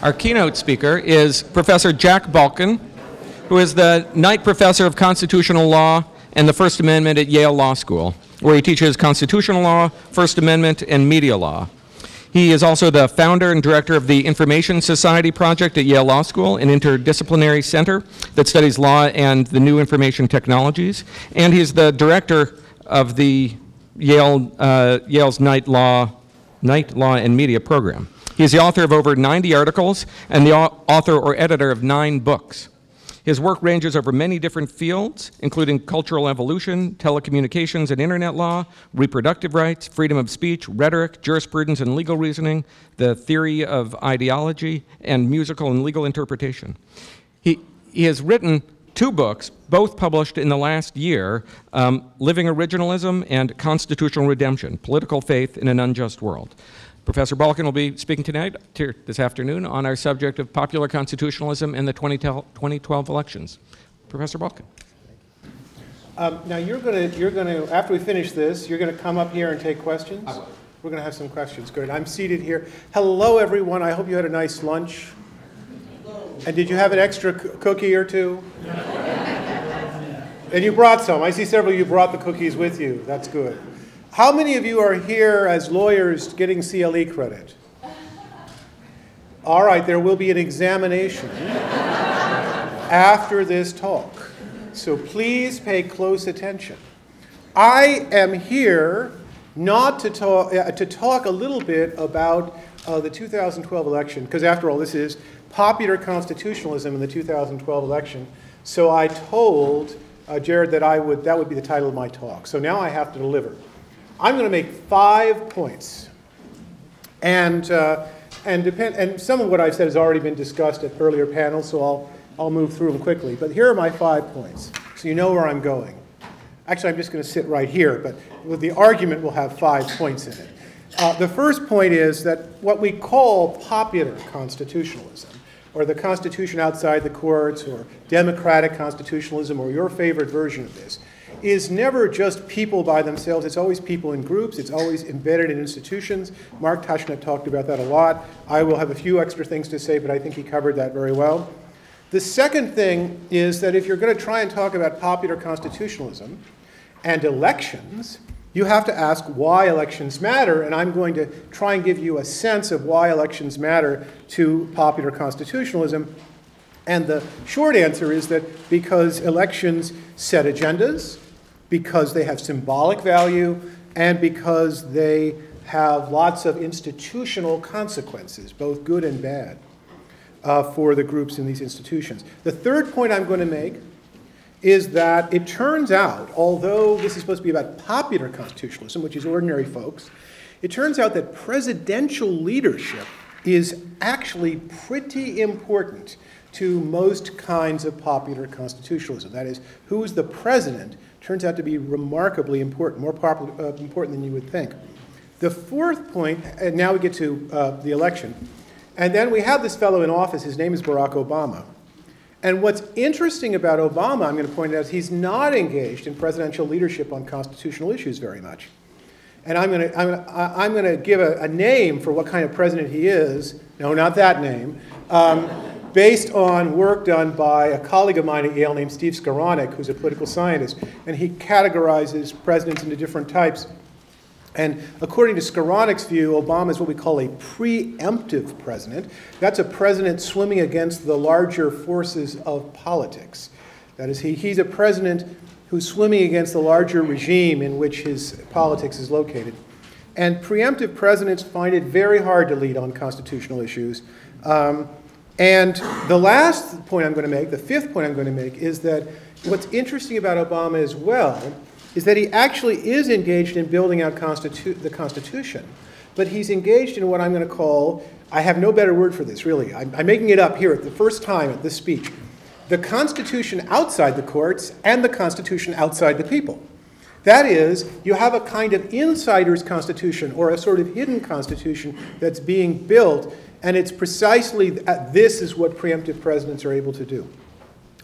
Our keynote speaker is Professor Jack Balkin, who is the Knight Professor of Constitutional Law and the First Amendment at Yale Law School, where he teaches constitutional law, First Amendment, and media law. He is also the founder and director of the Information Society Project at Yale Law School, an interdisciplinary center that studies law and the new information technologies. And he's the director of the Yale's Knight Law and Media program. He is the author of over 90 articles and the author or editor of 9 books. His work ranges over many different fields, including cultural evolution, telecommunications and internet law, reproductive rights, freedom of speech, rhetoric, jurisprudence and legal reasoning, the theory of ideology, and musical and legal interpretation. He has written 2 books, both published in the last year, Living Originalism and Constitutional Redemption, Political Faith in an Unjust World. Professor Balkin will be speaking this afternoon on our subject of popular constitutionalism and the 2012 elections. Professor Balkin. Now you're going to, after we finish this, you're going to come up here and take questions? I will. We're going to have some questions. Good. I'm seated here. Hello, everyone. I hope you had a nice lunch. And did you have an extra cookie or two? And you brought some. I see several of you brought the cookies with you. That's good. How many of you are here as lawyers getting CLE credit? All right, there will be an examination after this talk. So please pay close attention. I am here not to talk a little bit about the 2012 election, because after all, this is popular constitutionalism in the 2012 election. So I told Jared that that would be the title of my talk. So now I have to deliver. I'm going to make 5 points, and some of what I've said has already been discussed at earlier panels, so I'll move through them quickly. But here are my 5 points, so you know where I'm going. Actually, I'm just going to sit right here, but with the argument will have 5 points in it. The first point is that what we call popular constitutionalism, or the Constitution outside the courts, or democratic constitutionalism, or your favorite version of this, is never just people by themselves. It's always people in groups. It's always embedded in institutions. Mark Tushnet talked about that a lot. I will have a few extra things to say, but I think he covered that very well. The second thing is that if you're going to try and talk about popular constitutionalism and elections, you have to ask why elections matter, and I'm going to try and give you a sense of why elections matter to popular constitutionalism. And the short answer is that because elections set agendas, because they have symbolic value, and because they have lots of institutional consequences, both good and bad, for the groups in these institutions. The third point I'm going to make is that it turns out, although this is supposed to be about popular constitutionalism, which is ordinary folks, it turns out that presidential leadership is actually pretty important to most kinds of popular constitutionalism. That is, who is the president turns out to be remarkably important, more important than you would think. The fourth point, and now we get to the election, and then we have this fellow in office, his name is Barack Obama. And what's interesting about Obama, I'm going to point out, is he's not engaged in presidential leadership on constitutional issues very much. And I'm going to give a name for what kind of president he is. No, not that name. Based on work done by a colleague of mine at Yale named Steve Quranic, who's a political scientist, and he categorizes presidents into different types. And according to Quranic's view, Obama is what we call a preemptive president. That's a president swimming against the larger forces of politics. That is, he's a president who's swimming against the larger regime in which his politics is located. And preemptive presidents find it very hard to lead on constitutional issues. And the last point I'm going to make, the fifth point I'm going to make, is that what's interesting about Obama as well is that he actually is engaged in building out the Constitution, but he's engaged in what I'm going to call, I have no better word for this, really. I'm making it up here at the first time at this speech, the Constitution outside the courts and the Constitution outside the people. That is, you have a kind of insider's constitution or a sort of hidden constitution that's being built, and it's precisely this is what preemptive presidents are able to do.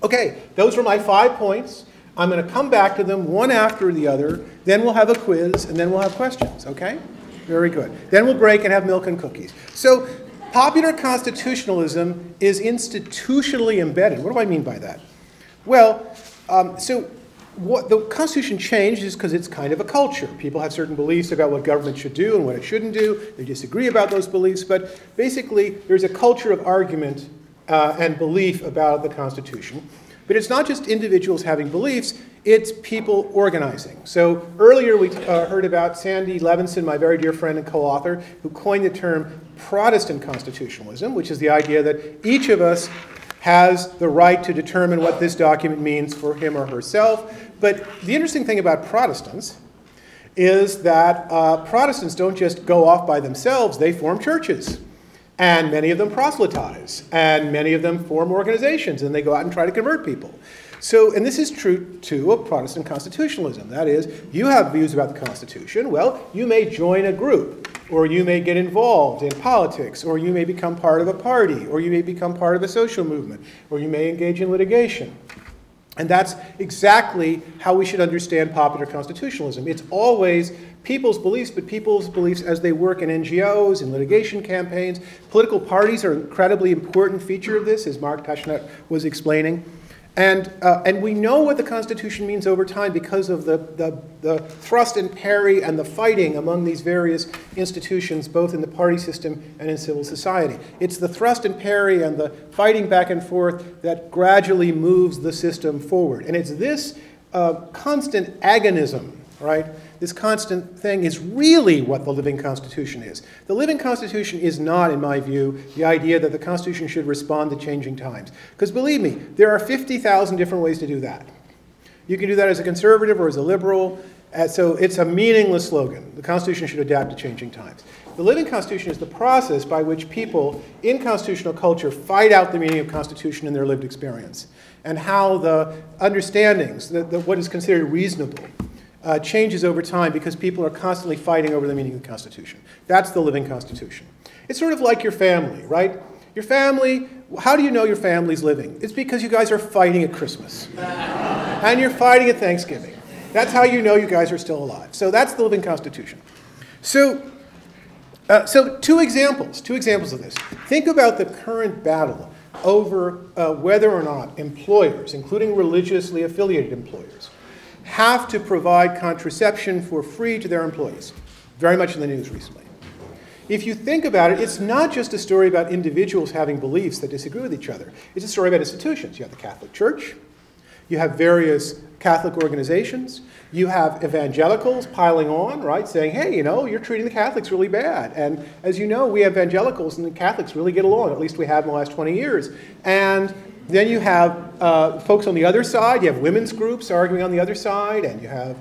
Okay, those were my 5 points. I'm going to come back to them one after the other. Then we'll have a quiz, and then we'll have questions, okay? Very good. Then we'll break and have milk and cookies. So Popular constitutionalism is institutionally embedded. What do I mean by that? Well, so what the Constitution changed is because it's kind of a culture. People have certain beliefs about what government should do and what it shouldn't do. They disagree about those beliefs, but basically there's a culture of argument and belief about the Constitution. But it's not just individuals having beliefs, it's people organizing. So earlier we heard about Sandy Levinson, my very dear friend and co-author, who coined the term Protestant constitutionalism, which is the idea that each of us has the right to determine what this document means for him or herself. But the interesting thing about Protestants is that Protestants don't just go off by themselves, they form churches. And many of them proselytize, and many of them form organizations, and they go out and try to convert people. So, and this is true, too, of Protestant constitutionalism. That is, you have views about the Constitution. Well, you may join a group, or you may get involved in politics, or you may become part of a party, or you may become part of a social movement, or you may engage in litigation. And that's exactly how we should understand popular constitutionalism. It's always people's beliefs, but people's beliefs as they work in NGOs, in litigation campaigns. Political parties are an incredibly important feature of this, as Mark Patriot was explaining. And we know what the Constitution means over time because of the thrust and parry and the fighting among these various institutions, both in the party system and in civil society. It's the thrust and parry and the fighting back and forth that gradually moves the system forward. And it's this constant agonism, right? This constant thing is really what the living Constitution is. The living Constitution is not, in my view, the idea that the Constitution should respond to changing times. Because believe me, there are 50,000 different ways to do that. You can do that as a conservative or as a liberal. So it's a meaningless slogan. The Constitution should adapt to changing times. The living Constitution is the process by which people in constitutional culture fight out the meaning of Constitution in their lived experience, and how the understandings, what is considered reasonable, changes over time because people are constantly fighting over the meaning of the Constitution. That's the living Constitution. It's sort of like your family, right? Your family, how do you know your family's living? It's because you guys are fighting at Christmas. And you're fighting at Thanksgiving. That's how you know you guys are still alive. So that's the living Constitution. So two examples of this. Think about the current battle over whether or not employers, including religiously affiliated employers, have to provide contraception for free to their employees. Very much in the news recently. If you think about it, it's not just a story about individuals having beliefs that disagree with each other. It's a story about institutions. You have the Catholic Church. You have various Catholic organizations. You have evangelicals piling on, right, saying, hey, you know, you're treating the Catholics really bad. And as you know, we evangelicals and the Catholics really get along. At least we have in the last 20 years. And then you have folks on the other side. You have women's groups arguing on the other side, and you have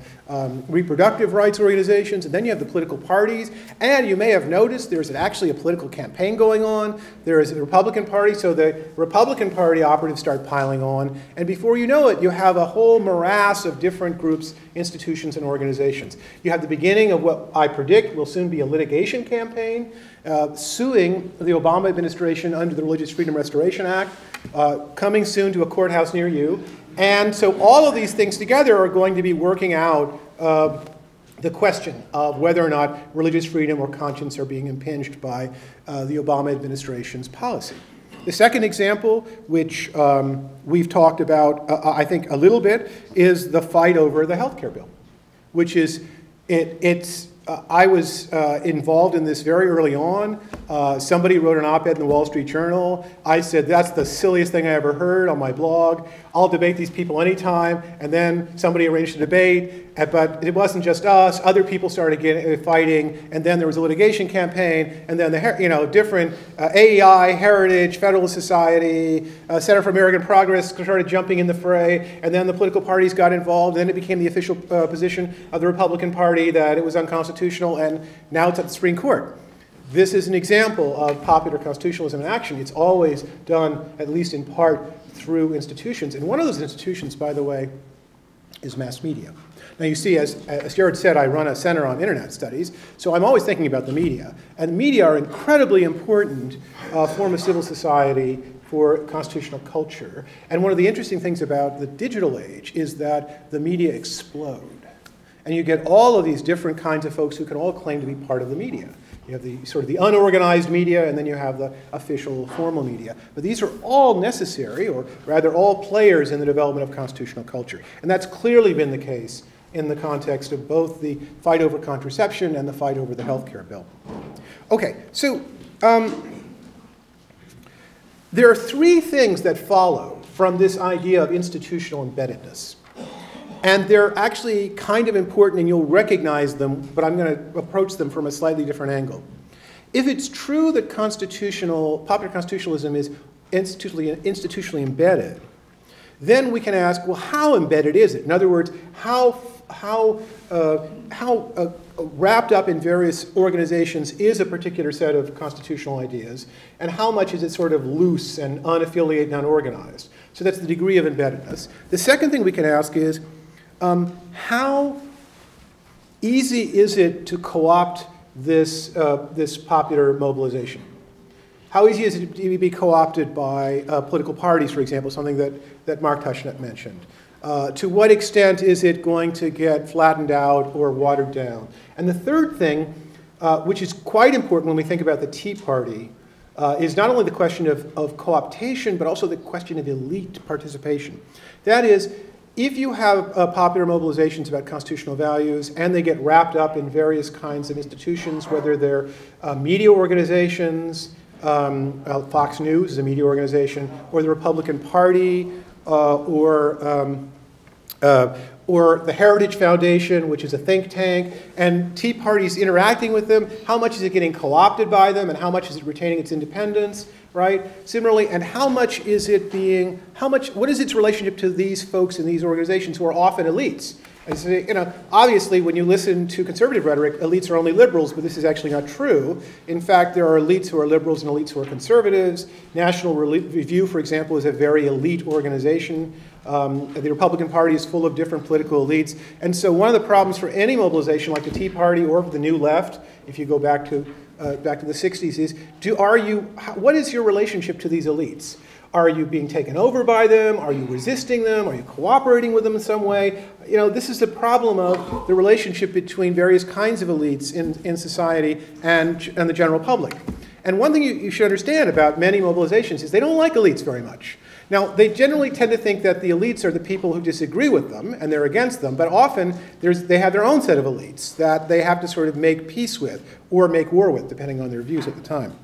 reproductive rights organizations, and then you have the political parties. And you may have noticed there's actually a political campaign going on. There is a Republican Party, so the Republican Party operatives start piling on. And before you know it, you have a whole morass of different groups, institutions, and organizations. You have the beginning of what I predict will soon be a litigation campaign, suing the Obama administration under the Religious Freedom Restoration Act, coming soon to a courthouse near you. And so all of these things together are going to be working out the question of whether or not religious freedom or conscience are being impinged by the Obama administration's policy. The second example, which we've talked about, I think, a little bit, is the fight over the health care bill, which is, I was involved in this very early on. Somebody wrote an op-ed in the Wall Street Journal. I said, that's the silliest thing I ever heard on my blog. I'll debate these people anytime. And then somebody arranged a debate, but it wasn't just us. Other people started fighting, and then there was a litigation campaign, and then the different AEI, Heritage, Federalist Society, Center for American Progress started jumping in the fray, and then the political parties got involved. Then it became the official position of the Republican Party that it was unconstitutional, and now it's at the Supreme Court. This is an example of popular constitutionalism in action. It's always done, at least in part, through institutions. And one of those institutions, by the way, is mass media. Now you see, as Jared said, I run a center on internet studies, so I'm always thinking about the media. And media are an incredibly important form of civil society for constitutional culture. And one of the interesting things about the digital age is that the media explode. And you get all of these different kinds of folks who can all claim to be part of the media. You have the sort of the unorganized media, and then you have the official, formal media. But these are all necessary, or rather all players in the development of constitutional culture. And that's clearly been the case in the context of both the fight over contraception and the fight over the health care bill. Okay, so there are three things that follow from this idea of institutional embeddedness. And they're actually kind of important, and you'll recognize them, but I'm going to approach them from a slightly different angle. If it's true that popular constitutionalism is institutionally embedded, then we can ask, well, how embedded is it? In other words, how wrapped up in various organizations is a particular set of constitutional ideas, and how much is it sort of loose and unaffiliated and unorganized? So that's the degree of embeddedness. The second thing we can ask is, how easy is it to co-opt this popular mobilization? How easy is it to be co-opted by political parties, for example, something that Mark Tushnet mentioned? To what extent is it going to get flattened out or watered down? And the third thing, which is quite important when we think about the Tea Party, is not only the question of co-optation, but also the question of elite participation. That is, if you have popular mobilizations about constitutional values and they get wrapped up in various kinds of institutions, whether they're media organizations, Fox News is a media organization, or the Republican Party, or the Heritage Foundation, which is a think tank, and Tea Party's interacting with them, how much is it getting co-opted by them, and how much is it retaining its independence, right? Similarly, and how much is it being, what is its relationship to these folks in these organizations who are often elites? And so, you know, obviously, when you listen to conservative rhetoric, elites are only liberals, but this is actually not true. In fact, there are elites who are liberals and elites who are conservatives. National Review, for example, is a very elite organization. The Republican Party is full of different political elites. And so one of the problems for any mobilization like the Tea Party or the New Left, if you go back to the 60s, is what is your relationship to these elites? Are you being taken over by them? Are you resisting them? Are you cooperating with them in some way? You know, this is the problem of the relationship between various kinds of elites in society and the general public. And one thing you should understand about many mobilizations is they don't like elites very much. Now, they generally tend to think that the elites are the people who disagree with them, and they're against them, but often they have their own set of elites that they have to sort of make peace with or make war with, depending on their views at the time.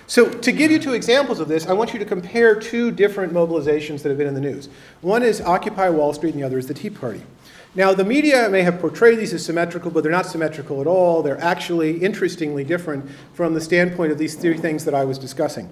So to give you two examples of this, I want you to compare two different mobilizations that have been in the news. One is Occupy Wall Street, and the other is the Tea Party. Now, the media may have portrayed these as symmetrical, but they're not symmetrical at all. They're actually interestingly different from the standpoint of these three things that I was discussing.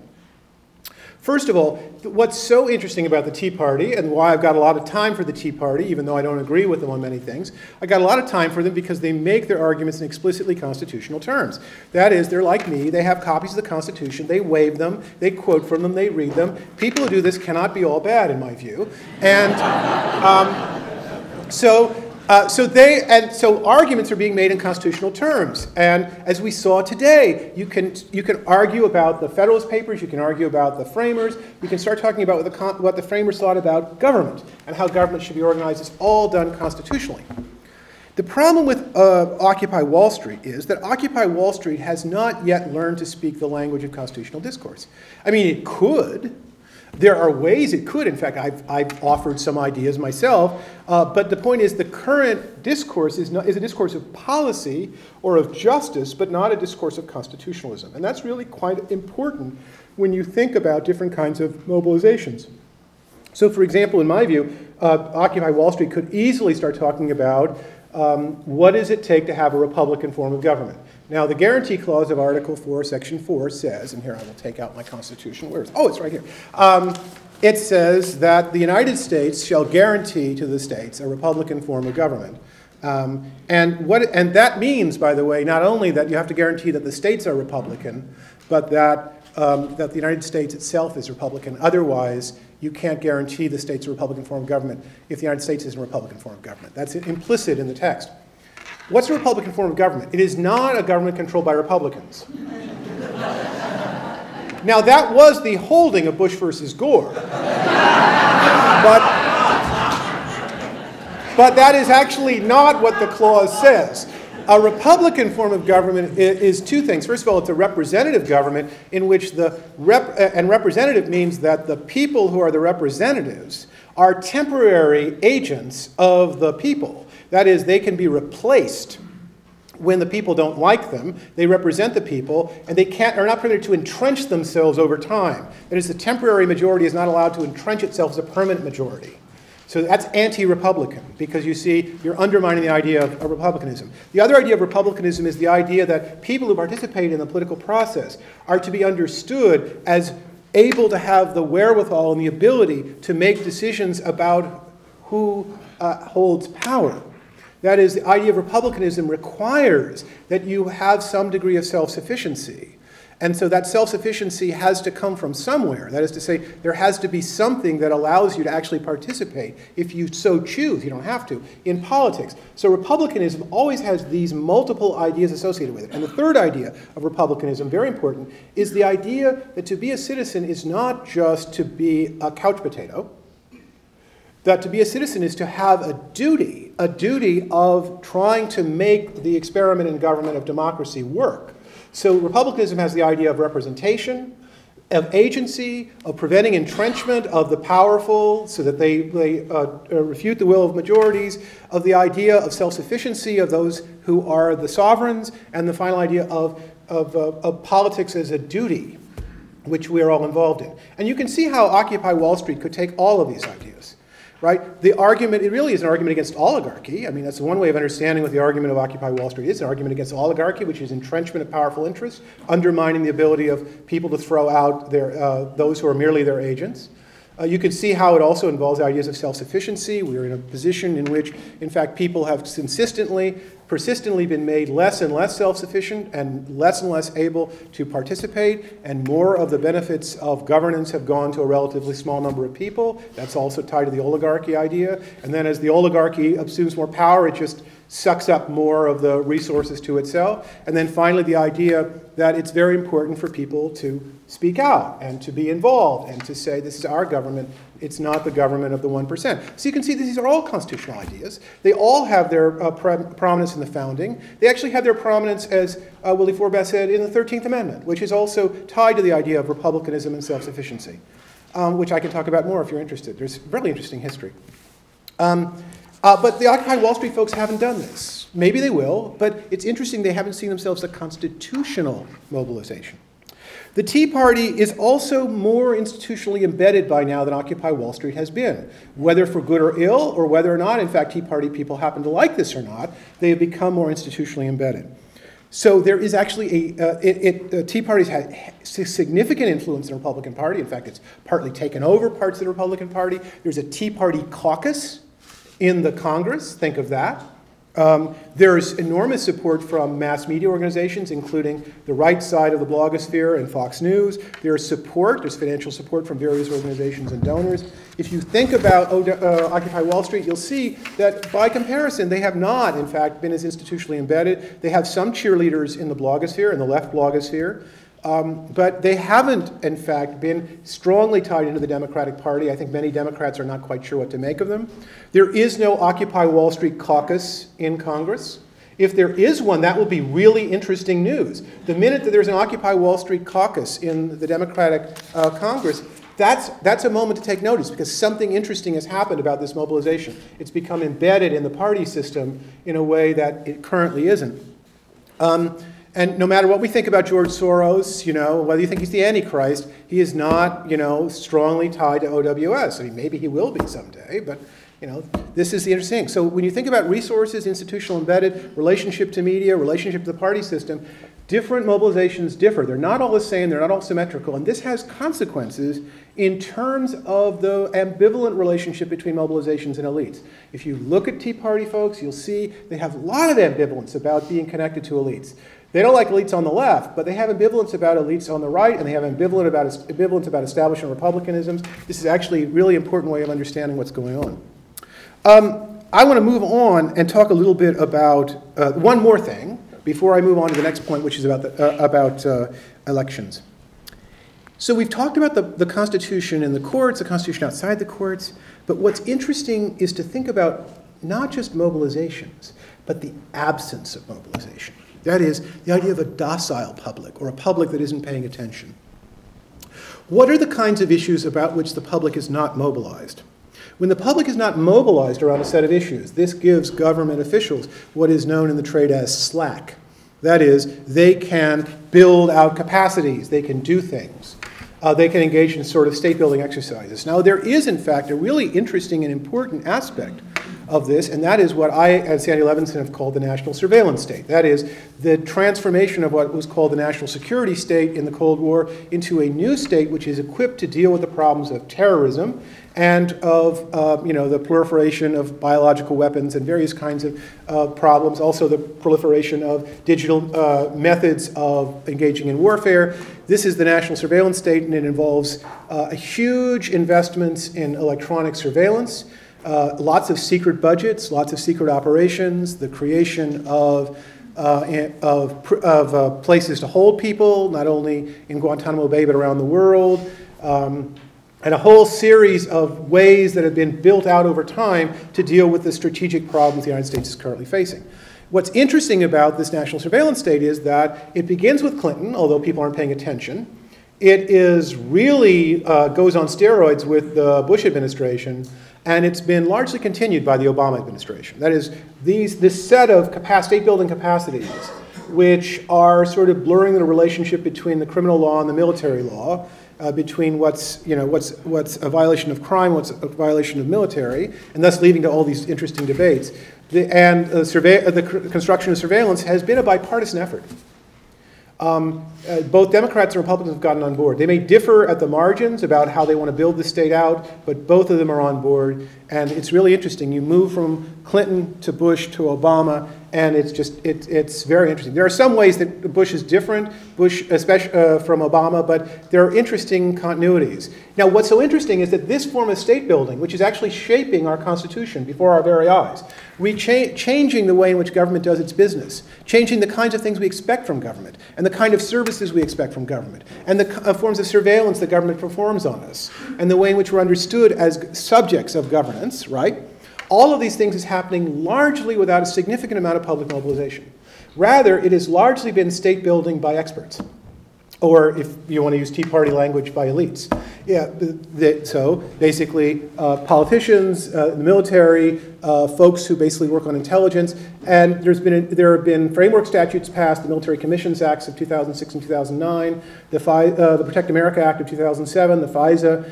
First of all, what's so interesting about the Tea Party, and why I've got a lot of time for the Tea Party, even though I don't agree with them on many things, I got a lot of time for them because they make their arguments in explicitly constitutional terms. That is, they're like me, they have copies of the Constitution, they waive them, they quote from them, they read them. People who do this cannot be all bad, in my view. And so arguments are being made in constitutional terms. And as we saw today, you can argue about the Federalist Papers, you can argue about the framers, you can start talking about what the framers thought about government and how government should be organized. It's all done constitutionally. The problem with Occupy Wall Street is that Occupy Wall Street has not yet learned to speak the language of constitutional discourse. I mean, it could. There are ways it could. In fact, I've offered some ideas myself. But the point is the current discourse is a discourse of policy or of justice, but not a discourse of constitutionalism. And that's really quite important when you think about different kinds of mobilizations. So, for example, in my view, Occupy Wall Street could easily start talking about what does it take to have a Republican form of government. Now, the guarantee clause of Article 4, Section 4 says, and here I will take out my Constitution. Where is it? Oh, it's right here. It says that the United States shall guarantee to the states a Republican form of government. And that means, by the way, not only that you have to guarantee that the states are Republican, but that the United States itself is Republican. Otherwise, you can't guarantee the states a Republican form of government if the United States is a Republican form of government. That's implicit in the text. What's a Republican form of government? It is not a government controlled by Republicans. Now, that was the holding of Bush versus Gore. But that is actually not what the clause says. A Republican form of government is two things. First of all, it's a representative government in which and representative means that the people who are the representatives are temporary agents of the people. That is, they can be replaced when the people don't like them. They represent the people, and they are not permitted to entrench themselves over time. That is, the temporary majority is not allowed to entrench itself as a permanent majority. So that's anti-Republican, because you see, you're undermining the idea of republicanism. The other idea of republicanism is the idea that people who participate in the political process are to be understood as able to have the wherewithal and the ability to make decisions about who holds power. That is, the idea of republicanism requires that you have some degree of self-sufficiency. And so that self-sufficiency has to come from somewhere. That is to say, there has to be something that allows you to actually participate, if you so choose, you don't have to, in politics. So republicanism always has these multiple ideas associated with it. And the third idea of republicanism, very important, is the idea that to be a citizen is not just to be a couch potato. That to be a citizen is to have a duty of trying to make the experiment in government of democracy work. So republicanism has the idea of representation, of agency, of preventing entrenchment of the powerful so that they refute the will of majorities, of the idea of self-sufficiency of those who are the sovereigns, and the final idea of politics as a duty, which we are all involved in. And you can see how Occupy Wall Street could take all of these ideas. Right? The argument, it really is an argument against oligarchy. I mean, that's one way of understanding what the argument of Occupy Wall Street is, an argument against oligarchy, which is entrenchment of powerful interests, undermining the ability of people to throw out those who are merely their agents. You can see how it also involves ideas of self-sufficiency. We are in a position in which, in fact, people have persistently been made less and less self-sufficient and less able to participate, and more of the benefits of governance have gone to a relatively small number of people. That's also tied to the oligarchy idea. And then as the oligarchy assumes more power, it just sucks up more of the resources to itself. And then finally, the idea that it's very important for people to speak out and to be involved and to say, this is our government, it's not the government of the 1%. So you can see that these are all constitutional ideas. They all have their prominence in the founding. They actually have their prominence, as Willie Forbath said, in the 13th Amendment, which is also tied to the idea of republicanism and self-sufficiency, which I can talk about more if you're interested. There's really interesting history. But the Occupy Wall Street folks haven't done this. Maybe they will, but it's interesting they haven't seen themselves as a constitutional mobilization. The Tea Party is also more institutionally embedded by now than Occupy Wall Street has been. Whether for good or ill, or whether or not, in fact, Tea Party people happen to like this or not, they have become more institutionally embedded. So there is actually Tea Party's had significant influence in the Republican Party. In fact, it's partly taken over parts of the Republican Party. There's a Tea Party caucus in the Congress, think of that. There's enormous support from mass media organizations, including the right side of the blogosphere and Fox News. There's financial support from various organizations and donors. If you think about Occupy Wall Street, you'll see that by comparison, they have not, in fact, been as institutionally embedded. They have some cheerleaders in the blogosphere, in the left blogosphere. But they haven't, in fact, been strongly tied into the Democratic Party. I think many Democrats are not quite sure what to make of them. There is no Occupy Wall Street caucus in Congress. If there is one, that will be really interesting news. The minute that there's an Occupy Wall Street caucus in the Democratic Congress, that's a moment to take notice, because something interesting has happened about this mobilization. It's become embedded in the party system in a way that it currently isn't. And no matter what we think about George Soros, whether you think he's the Antichrist, he is not, strongly tied to OWS. I mean, maybe he will be someday, but, this is the interesting thing. So when you think about resources, institutional embedded, relationship to media, relationship to the party system, different mobilizations differ. They're not all the same, they're not all symmetrical, and this has consequences in terms of the ambivalent relationship between mobilizations and elites. If you look at Tea Party folks, you'll see they have a lot of ambivalence about being connected to elites. They don't like elites on the left, but they have ambivalence about elites on the right, and they have ambivalence about establishment republicanisms. This is actually a really important way of understanding what's going on. I want to move on and talk a little bit about one more thing before I move on to the next point, which is about elections. So we've talked about the Constitution in the courts, the Constitution outside the courts, but what's interesting is to think about not just mobilizations, but the absence of mobilization. That is, the idea of a docile public, or a public that isn't paying attention. What are the kinds of issues about which the public is not mobilized? When the public is not mobilized around a set of issues, this gives government officials what is known in the trade as slack. That is, they can build out capacities, they can do things. They can engage in sort of state-building exercises. Now, there is, in fact, a really interesting and important aspect of this, and that is what I and Sandy Levinson have called the national surveillance state. That is, the transformation of what was called the national security state in the Cold War into a new state which is equipped to deal with the problems of terrorism and of the proliferation of biological weapons and various kinds of problems, also the proliferation of digital methods of engaging in warfare. This is the national surveillance state, and it involves huge investments in electronic surveillance, lots of secret budgets, lots of secret operations, the creation of places to hold people, not only in Guantanamo Bay but around the world, and a whole series of ways that have been built out over time to deal with the strategic problems the United States is currently facing. What's interesting about this national surveillance state is that it begins with Clinton, although people aren't paying attention. It is really goes on steroids with the Bush administration, and it's been largely continued by the Obama administration. That is, this set of state-building capacities, which are sort of blurring the relationship between the criminal law and the military law, between what's a violation of crime, what's a violation of military, and thus leading to all these interesting debates. The construction of surveillance has been a bipartisan effort. Both Democrats and Republicans have gotten on board. They may differ at the margins about how they want to build the state out, but both of them are on board. And it's really interesting. You move from Clinton to Bush to Obama, and it's very interesting. There are some ways that Bush is different, especially from Obama, but there are interesting continuities. Now, what's so interesting is that this form of state building, which is actually shaping our Constitution before our very eyes, changing the way in which government does its business, changing the kinds of things we expect from government, and the kind of services we expect from government, and the forms of surveillance that government performs on us, and the way in which we're understood as subjects of governance, right? All of these things is happening largely without a significant amount of public mobilization. Rather, it has largely been state building by experts, or if you want to use Tea Party language, by elites. Yeah, so basically politicians, the military, folks who basically work on intelligence, and there have been framework statutes passed, the Military Commissions Acts of 2006 and 2009, the Protect America Act of 2007, the FISA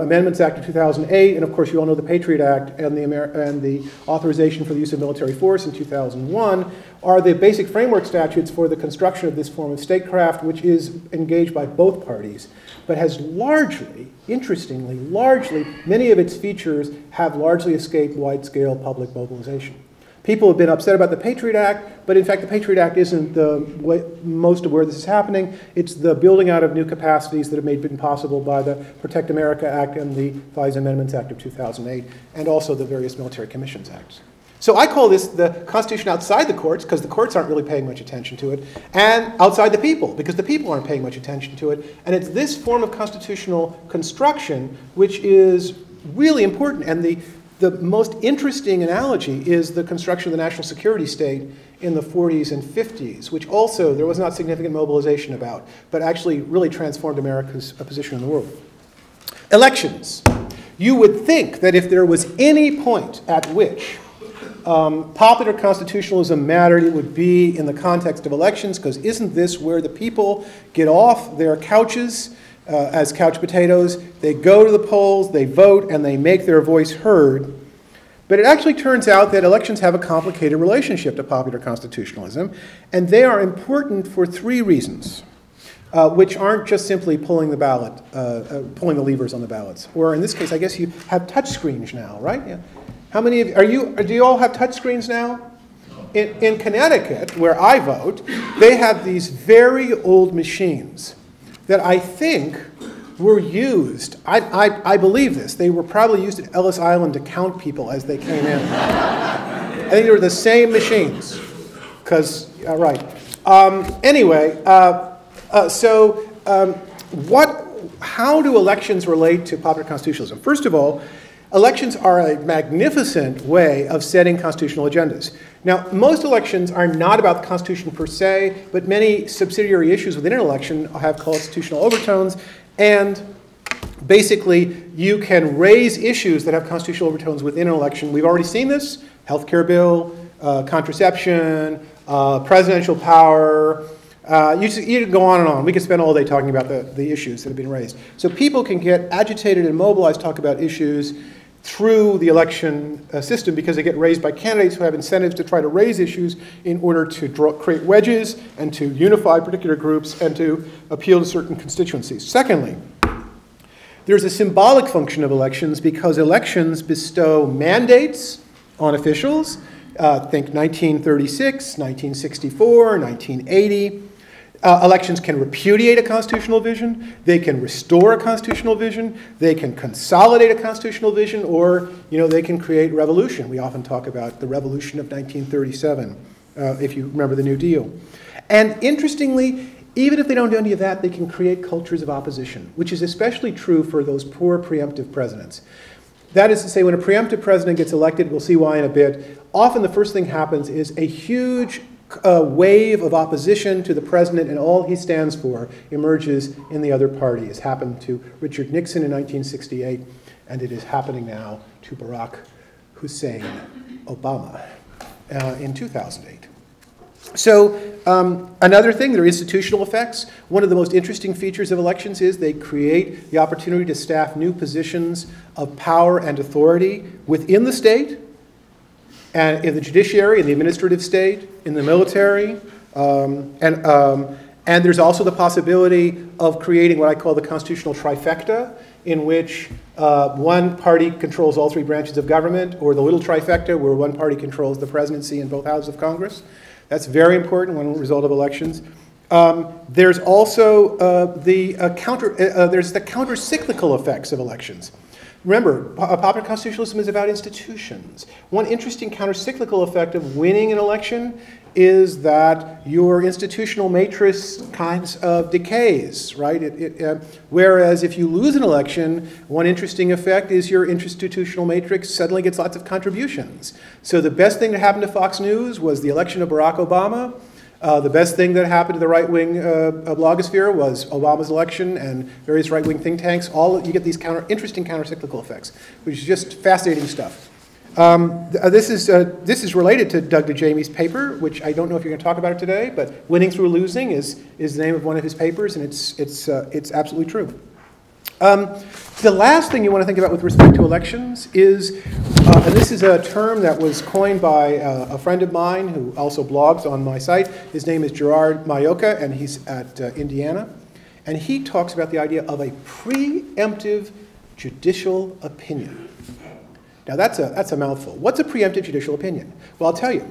Amendments Act of 2008, and of course you all know the Patriot Act and the authorization for the use of military force in 2001 are the basic framework statutes for the construction of this form of statecraft, which is engaged by both parties, but has largely, interestingly, many of its features have largely escaped wide-scale public mobilization. People have been upset about the Patriot Act, but in fact the Patriot Act isn't the way, most of where this is happening. It's the building out of new capacities that have been possible by the Protect America Act and the FISA Amendments Act of 2008, and also the various military commissions acts. So I call this the Constitution outside the courts, because the courts aren't really paying much attention to it, and outside the people, because the people aren't paying much attention to it. And it's this form of constitutional construction which is really important. And the most interesting analogy is the construction of the national security state in the 40s and 50s, which also there was not significant mobilization about, but actually really transformed America's position in the world. Elections. You would think that if there was any point at which popular constitutionalism mattered, it would be in the context of elections, because isn't this where the people get off their couches as couch potatoes? They go to the polls, they vote, and they make their voice heard. But it actually turns out that elections have a complicated relationship to popular constitutionalism, and they are important for three reasons, which aren't just simply pulling the ballot, pulling the levers on the ballots. Or in this case, I guess you have touch screens now, right? Yeah. How many of you, do you all have touch screens now? In Connecticut, where I vote, they have these very old machines that I think were used, I believe this, they were probably used at Ellis Island to count people as they came in. I think they were the same machines, because, right. Anyway, how do elections relate to popular constitutionalism? First of all, Elections are a magnificent way of setting constitutional agendas. Now, most elections are not about the Constitution per se, but many subsidiary issues within an election have constitutional overtones, and basically you can raise issues that have constitutional overtones within an election. We've already seen this: healthcare bill, contraception, presidential power. You can go on and on. We could spend all day talking about the issues that have been raised. So people can get agitated and mobilized, talk about issues through the election system because they get raised by candidates who have incentives to try to raise issues in order to create wedges and to unify particular groups and to appeal to certain constituencies. Secondly, there's a symbolic function of elections because elections bestow mandates on officials. Think 1936, 1964, 1980. Elections can repudiate a constitutional vision, they can restore a constitutional vision, they can consolidate a constitutional vision, or they can create revolution. We often talk about the revolution of 1937, if you remember the New Deal. And interestingly, even if they don't do any of that, they can create cultures of opposition, which is especially true for those poor preemptive presidents. That is to say, when a preemptive president gets elected, we'll see why in a bit, often the first thing happens is a huge wave of opposition to the president and all he stands for emerges in the other party. It's happened to Richard Nixon in 1968, and it is happening now to Barack Hussein Obama in 2008. So another thing, there are institutional effects. One of the most interesting features of elections is they create the opportunity to staff new positions of power and authority within the state, and in the judiciary, in the administrative state, in the military, and there's also the possibility of creating what I call the constitutional trifecta, in which one party controls all three branches of government, or the little trifecta, where one party controls the presidency and both houses of Congress. That's very important when a result of elections. There's also there's the counter-cyclical effects of elections. Remember, popular constitutionalism is about institutions. One interesting counter-cyclical effect of winning an election is that your institutional matrix kinds of decays, right? Whereas if you lose an election, one interesting effect is your institutional matrix suddenly gets lots of contributions. So the best thing that happened to Fox News was the election of Barack Obama. The best thing that happened to the right-wing blogosphere was Obama's election and various right-wing think tanks. You get these interesting counter-cyclical effects, which is just fascinating stuff. This is related to Doug DeJamie's paper, which I don't know if you're going to talk about it today, but "Winning Through Losing" is the name of one of his papers, and it's absolutely true. The last thing you want to think about with respect to elections is, and this is a term that was coined by a friend of mine who also blogs on my site. His name is Gerard Mayoka, and he's at Indiana. And he talks about the idea of a preemptive judicial opinion. Now that's a mouthful. What's a preemptive judicial opinion? Well, I'll tell you.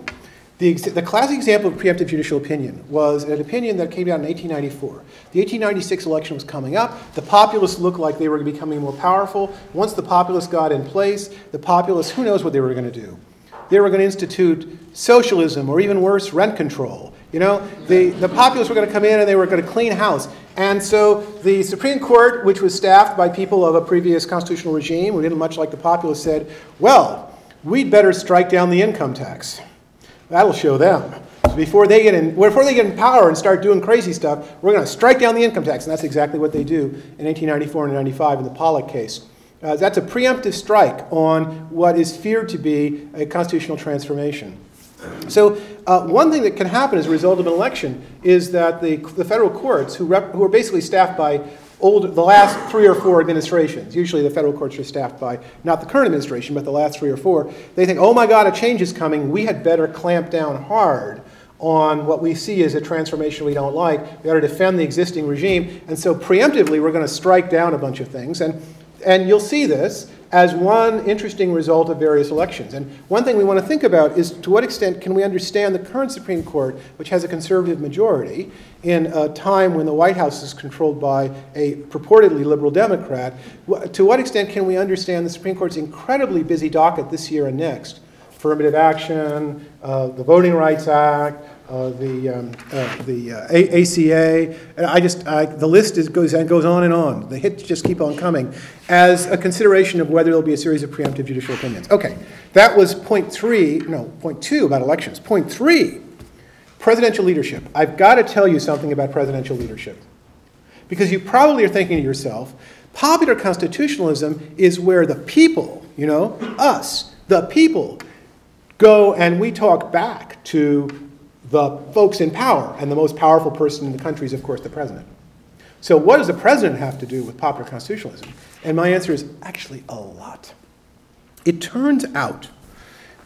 The classic example of preemptive judicial opinion was an opinion that came out in 1894. The 1896 election was coming up. The populists looked like they were becoming more powerful. Once the populists got in place, the populists, who knows what they were going to do? They were going to institute socialism, or even worse, rent control. The populists were going to come in and they were going to clean house. And so the Supreme Court, which was staffed by people of a previous constitutional regime, who didn't much like the populists, said, well, we'd better strike down the income tax. That'll show them. So before they get in power and start doing crazy stuff, we're going to strike down the income tax. And that's exactly what they do in 1894 and 95 in the Pollock case. That's a preemptive strike on what is feared to be a constitutional transformation. So one thing that can happen as a result of an election is that the federal courts, who are basically staffed by the last 3 or 4 administrations, usually the federal courts are staffed by not the current administration, but the last 3 or 4, they think, oh my God, a change is coming. We had better clamp down hard on what we see as a transformation we don't like. We ought to defend the existing regime. And so preemptively, we're going to strike down a bunch of things. And you'll see this as one interesting result of various elections. And one thing we want to think about is, to what extent can we understand the current Supreme Court, which has a conservative majority, in a time when the White House is controlled by a purportedly liberal Democrat? To what extent can we understand the Supreme Court's incredibly busy docket this year and next? Affirmative action, the Voting Rights Act, ACA. The list goes on and on. The hits just keep on coming as a consideration of whether there'll be a series of preemptive judicial opinions. Okay, that was point two about elections. Point three, presidential leadership. I've got to tell you something about presidential leadership. Because you probably are thinking to yourself, popular constitutionalism is where the people, us, the people, go and we talk back to the folks in power, and the most powerful person in the country is, of course, the president. So what does the president have to do with popular constitutionalism? And my answer is actually a lot. It turns out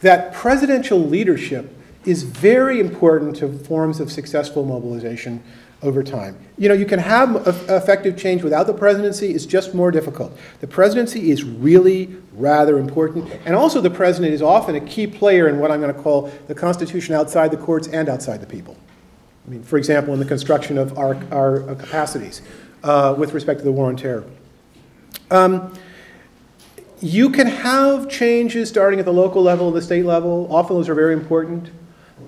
that presidential leadership is very important to forms of successful mobilization over time. You can have effective change without the presidency. It's just more difficult. The presidency is really rather important. And also the president is often a key player in what I'm going to call the Constitution outside the courts and outside the people. I mean, for example, in the construction of our capacities with respect to the war on terror. You can have changes starting at the local level and the state level. Often those are very important.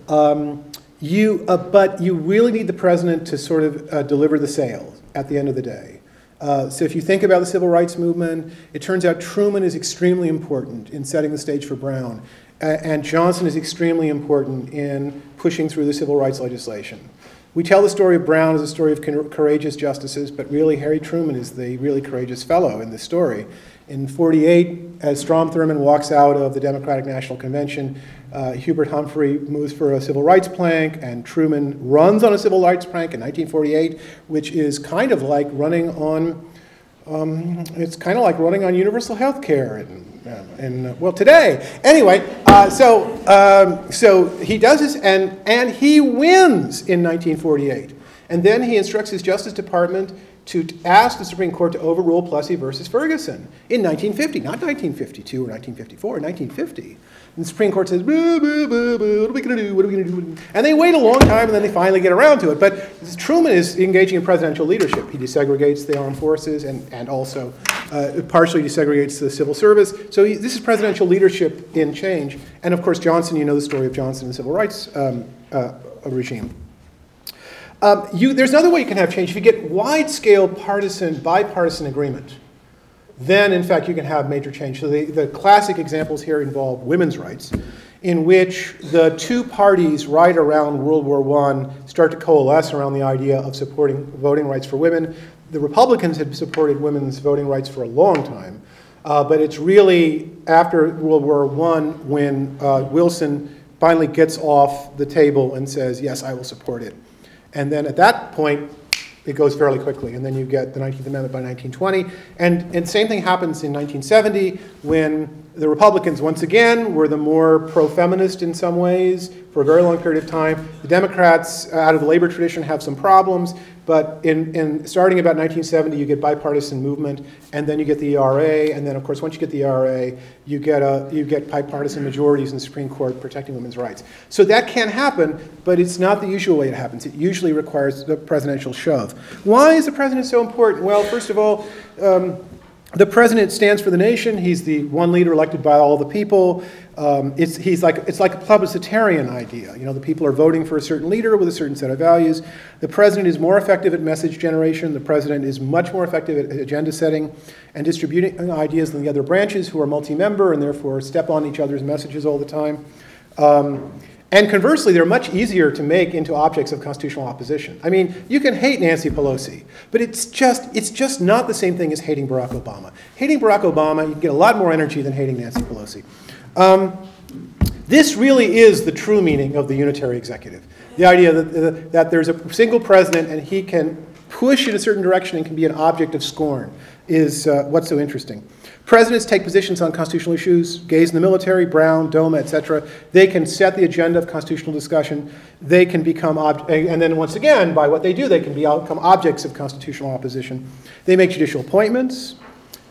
But you really need the president to sort of deliver the sale at the end of the day. So if you think about the civil rights movement, it turns out Truman is extremely important in setting the stage for Brown. And Johnson is extremely important in pushing through the civil rights legislation. We tell the story of Brown as a story of courageous justices, but really Harry Truman is the really courageous fellow in this story. In '48, as Strom Thurmond walks out of the Democratic National Convention, Hubert Humphrey moves for a civil rights plank, and Truman runs on a civil rights plank in 1948, which is kind of like running on, universal health care today. Anyway, so he does this, and he wins in 1948. And then he instructs his Justice Department to ask the Supreme Court to overrule Plessy versus Ferguson in 1950, not 1952 or 1954, 1950. And the Supreme Court says, boo, boo, boo, boo, what are we going to do, what are we going to do? And they wait a long time, and then they finally get around to it. But Truman is engaging in presidential leadership. He desegregates the armed forces and also partially desegregates the civil service. So this is presidential leadership in change. And of course, Johnson, you know the story of Johnson and the civil rights regime. There's another way you can have change. If you get wide-scale bipartisan agreement, then in fact you can have major change. So the classic examples here involve women's rights, in which the two parties right around World War I start to coalesce around the idea of supporting voting rights for women. The Republicans had supported women's voting rights for a long time, but it's really after World War I when Wilson finally gets off the table and says, yes, I will support it. And then at that point, it goes fairly quickly. And then you get the 19th Amendment by 1920. And same thing happens in 1970 when the Republicans, once again, were the more pro-feminist in some ways for a very long period of time. The Democrats, out of the labor tradition, have some problems. But starting about 1970, you get bipartisan movement, and then you get the ERA, and then of course once you get the ERA, you get bipartisan majorities in the Supreme Court protecting women's rights. So that can happen, but it's not the usual way it happens. It usually requires the presidential shove. Why is the president so important? Well, first of all, the president stands for the nation. He's the one leader elected by all the people. It's like a plebiscitarian idea. The people are voting for a certain leader with a certain set of values. The president is more effective at message generation. The president is much more effective at agenda setting and distributing ideas than the other branches, who are multi-member and therefore step on each other's messages all the time. And conversely, they're much easier to make into objects of constitutional opposition. I mean, you can hate Nancy Pelosi, but it's just not the same thing as hating Barack Obama. Hating Barack Obama, you get a lot more energy than hating Nancy Pelosi. This really is the true meaning of the unitary executive. The idea that there's a single president and he can push in a certain direction and can be an object of scorn is what's so interesting. Presidents take positions on constitutional issues, gays in the military, Brown, DOMA, etc. They can set the agenda of constitutional discussion. They can become, and then once again, by what they do, they can become objects of constitutional opposition. They make judicial appointments.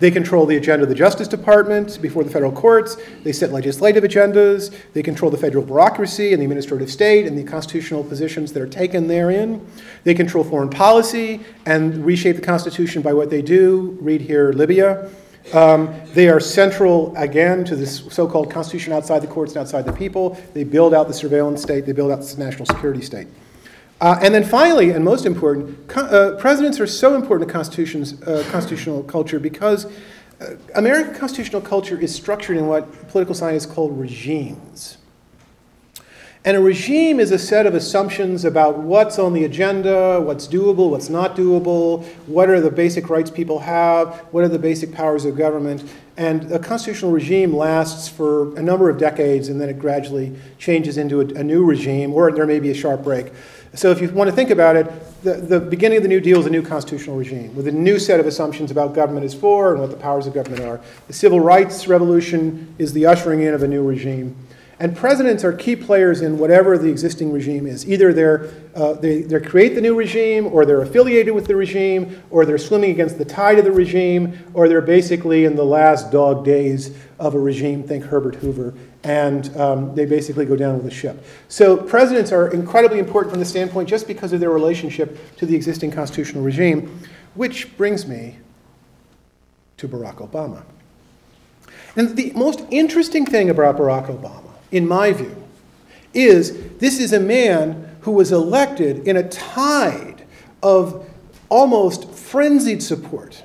They control the agenda of the Justice Department before the federal courts. They set legislative agendas. They control the federal bureaucracy and the administrative state and the constitutional positions that are taken therein. They control foreign policy and reshape the Constitution by what they do. Read here Libya. They are central, again, to this so-called constitution outside the courts and outside the people. They build out the surveillance state. They build out the national security state. And then finally, and most important, presidents are so important to constitutional culture because American constitutional culture is structured in what political science called regimes. And a regime is a set of assumptions about what's on the agenda, what's doable, what's not doable, what are the basic rights people have, what are the basic powers of government. And a constitutional regime lasts for a number of decades, and then it gradually changes into a new regime, or there may be a sharp break. So if you want to think about it, the beginning of the New Deal is a new constitutional regime with a new set of assumptions about government is for and what the powers of government are. The Civil Rights Revolution is the ushering in of a new regime. And presidents are key players in whatever the existing regime is. Either they create the new regime, or they're affiliated with the regime, or they're swimming against the tide of the regime, or they're basically in the last dog days of a regime, think Herbert Hoover, and they basically go down with the ship. So presidents are incredibly important from the standpoint just because of their relationship to the existing constitutional regime, which brings me to Barack Obama. And the most interesting thing about Barack Obama, in my view, is this is a man who was elected in a tide of almost frenzied support.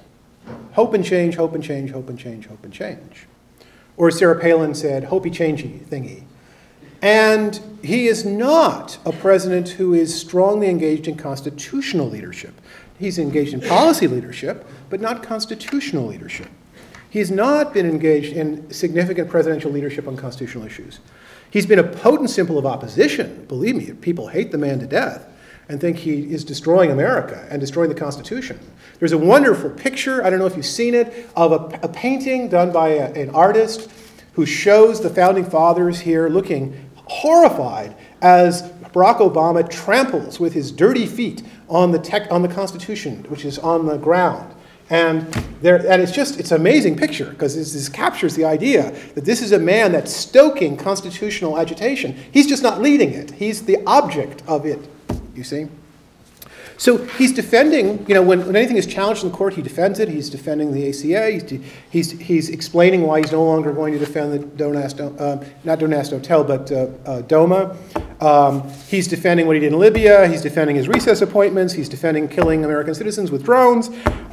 Hope and change, hope and change, hope and change, hope and change. Or as Sarah Palin said, hopey-changey thingy. And he is not a president who is strongly engaged in constitutional leadership. He's engaged in policy leadership, but not constitutional leadership. He's not been engaged in significant presidential leadership on constitutional issues. He's been a potent symbol of opposition. Believe me, people hate the man to death and think he is destroying America and destroying the Constitution. There's a wonderful picture, I don't know if you've seen it, of a painting done by an artist who shows the Founding Fathers here looking horrified as Barack Obama tramples with his dirty feet on the Constitution, which is on the ground. And it's an amazing picture because this captures the idea that this is a man that's stoking constitutional agitation. He's just not leading it. He's the object of it, you see. So he's defending, when anything is challenged in the court, he defends it. He's defending the ACA. He's explaining why he's no longer going to defend the not Don't Ask, Don't Tell, but DOMA. He's defending what he did in Libya. He's defending his recess appointments. He's defending killing American citizens with drones.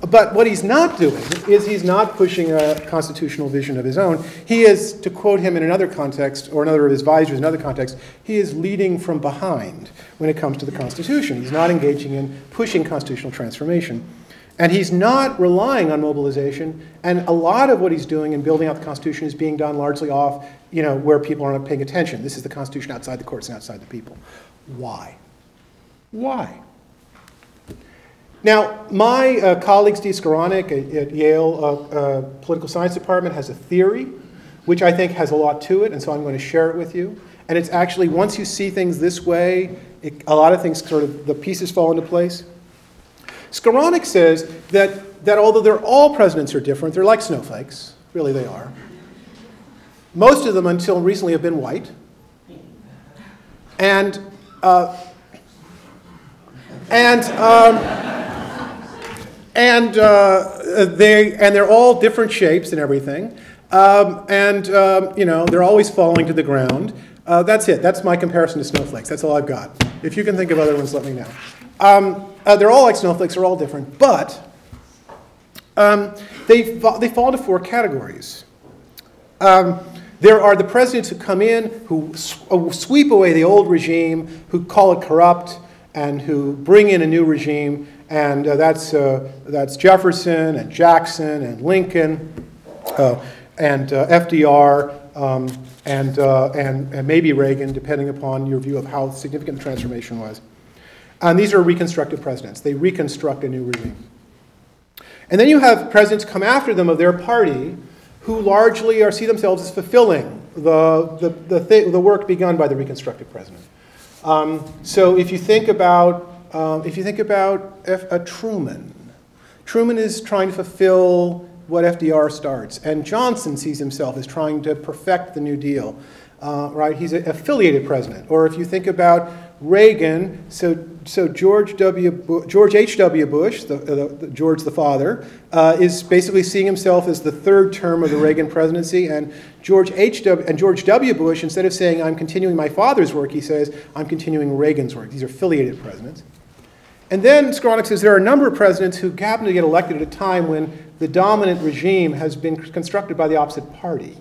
But what he's not doing is he's not pushing a constitutional vision of his own. He is, to quote him in another context, or another of his advisors in another context, he is leading from behind when it comes to the Constitution. He's not engaging in pushing constitutional transformation. And he's not relying on mobilization. And a lot of what he's doing in building out the Constitution is being done largely off, where people aren't paying attention. This is the Constitution outside the courts and outside the people. Why? Why? Now, my colleague Steve Quranic at Yale Political Science Department has a theory, which I think has a lot to it, and so I'm going to share it with you. And it's actually, once you see things this way, a lot of things the pieces fall into place. Quranic says that although all presidents are different, they're like snowflakes. Really, they are. Most of them, until recently, have been white. And they're all different shapes and everything. They're always falling to the ground. That's it. That's my comparison to snowflakes. That's all I've got. If you can think of other ones, let me know. They're all like snowflakes. They're all different. But they fall into four categories. There are the presidents who come in, who sweep away the old regime, who call it corrupt, and who bring in a new regime. And that's Jefferson and Jackson and Lincoln and FDR and maybe Reagan, depending upon your view of how significant the transformation was. And these are reconstructive presidents. They reconstruct a new regime. And then you have presidents come after them of their party who largely see themselves as fulfilling the work begun by the reconstructive president. So if you think about Truman is trying to fulfill what FDR starts, and Johnson sees himself as trying to perfect the New Deal. right? He's an affiliated president. Or if you think about Reagan, so George H.W. Bush, George the father, is basically seeing himself as the third term of the Reagan presidency, and George W. Bush, instead of saying I'm continuing my father's work, he says I'm continuing Reagan's work. These are affiliated presidents. And then Quranic says there are a number of presidents who happen to get elected at a time when the dominant regime has been constructed by the opposite party.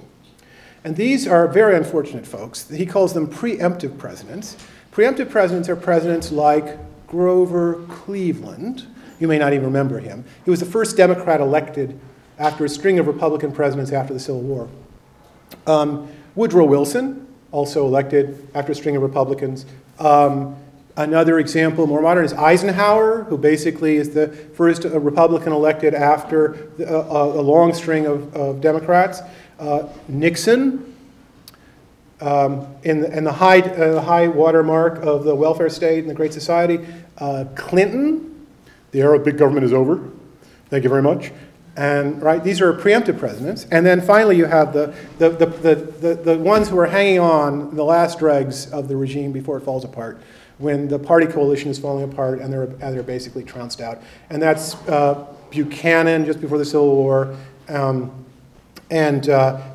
And these are very unfortunate folks. He calls them preemptive presidents. Preemptive presidents are presidents like Grover Cleveland. You may not even remember him. He was the first Democrat elected after a string of Republican presidents after the Civil War. Woodrow Wilson, also elected after a string of Republicans. Another example, more modern, is Eisenhower, who basically is the first Republican elected after a long string of Democrats. Nixon, in the high watermark of the welfare state and the Great Society. Clinton, the era of big government is over. Thank you very much. And right, these are preemptive presidents. And then finally, you have the ones who are hanging on the last dregs of the regime before it falls apart, when the party coalition is falling apart and they're basically trounced out. And that's Buchanan just before the Civil War, and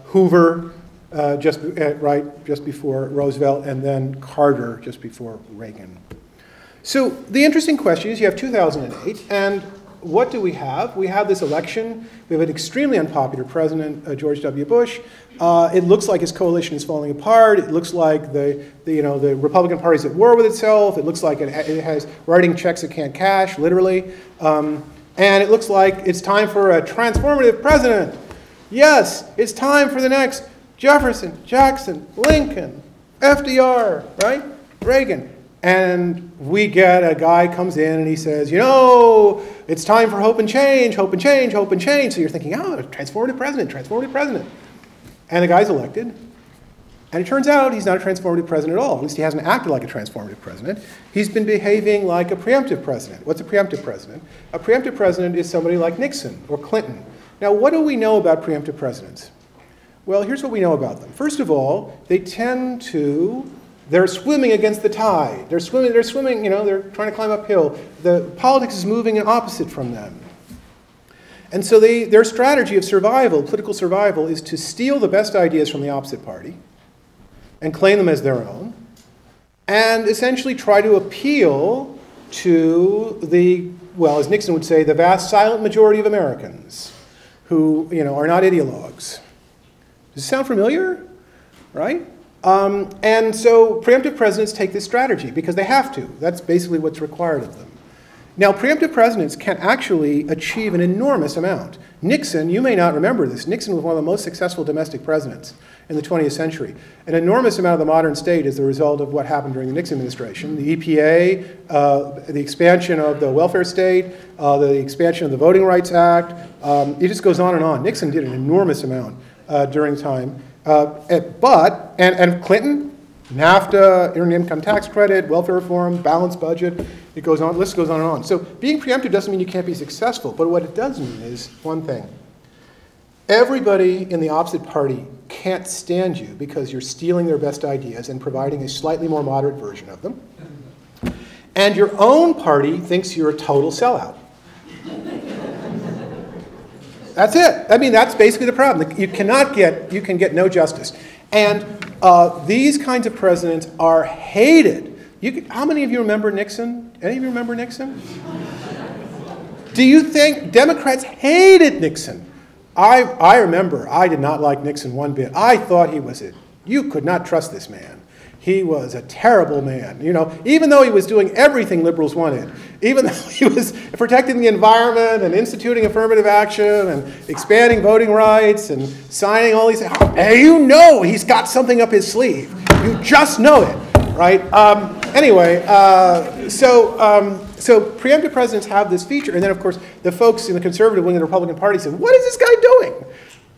Hoover just before Roosevelt, and then Carter just before Reagan. So the interesting question is, you have 2008, and what do we have? We have this election. We have an extremely unpopular president, George W. Bush. It looks like his coalition is falling apart. It looks like the Republican Party is at war with itself. It looks like it has writing checks it can't cash, literally. And it looks like it's time for a transformative president. Yes, it's time for the next Jefferson, Jackson, Lincoln, FDR, right? Reagan. And we get a guy comes in and he says, you know, it's time for hope and change, hope and change, hope and change. So you're thinking, oh, transformative president, transformative president. And the guy's elected. And it turns out he's not a transformative president at all. At least he hasn't acted like a transformative president. He's been behaving like a preemptive president. What's a preemptive president? A preemptive president is somebody like Nixon or Clinton. Now, what do we know about preemptive presidents? Well, here's what we know about them. First of all, they're swimming against the tide. They're swimming, they're trying to climb uphill. The politics is moving in opposite from them. And so their strategy of survival, political survival, is to steal the best ideas from the opposite party and claim them as their own, and essentially try to appeal to the, well, as Nixon would say, the vast silent majority of Americans who, are not ideologues. Does it sound familiar? Right? And so preemptive presidents take this strategy because they have to. That's basically what's required of them. Now, preemptive presidents can actually achieve an enormous amount. Nixon, you may not remember this, Nixon was one of the most successful domestic presidents in the 20th century. An enormous amount of the modern state is the result of what happened during the Nixon administration. The EPA, the expansion of the welfare state, the expansion of the Voting Rights Act, it just goes on and on. Nixon did an enormous amount during time. And Clinton, NAFTA, earned income tax credit, welfare reform, balanced budget, it goes on, list goes on and on. So being preemptive doesn't mean you can't be successful, but what it does mean is one thing. Everybody in the opposite party can't stand you because you're stealing their best ideas and providing a slightly more moderate version of them. And your own party thinks you're a total sellout. That's it. I mean, that's basically the problem. You can get no justice. And these kinds of presidents are hated. How many of you remember Nixon? Any of you remember Nixon? Do you think Democrats hated Nixon? I remember I did not like Nixon one bit. I thought you could not trust this man. He was a terrible man, even though he was doing everything liberals wanted, even though he was protecting the environment and instituting affirmative action and expanding voting rights and signing all these things. Hey, he's got something up his sleeve. You just know it, right? So preemptive presidents have this feature, and then of course the folks in the conservative wing of the Republican Party say, what is this guy doing?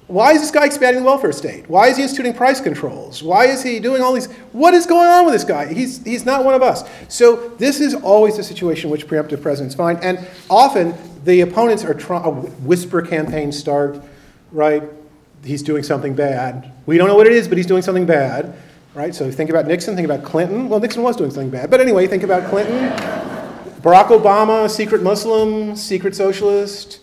Why is this guy expanding the welfare state? Why is he instituting price controls? Why is he doing all these? What is going on with this guy? He's not one of us. So this is always the situation in which preemptive presidents find. And often the opponents are trying, whisper campaigns start, right? He's doing something bad. We don't know what it is, but he's doing something bad. right? So think about Nixon, think about Clinton. Well, Nixon was doing something bad, but anyway, think about Clinton. Barack Obama, secret Muslim, secret socialist,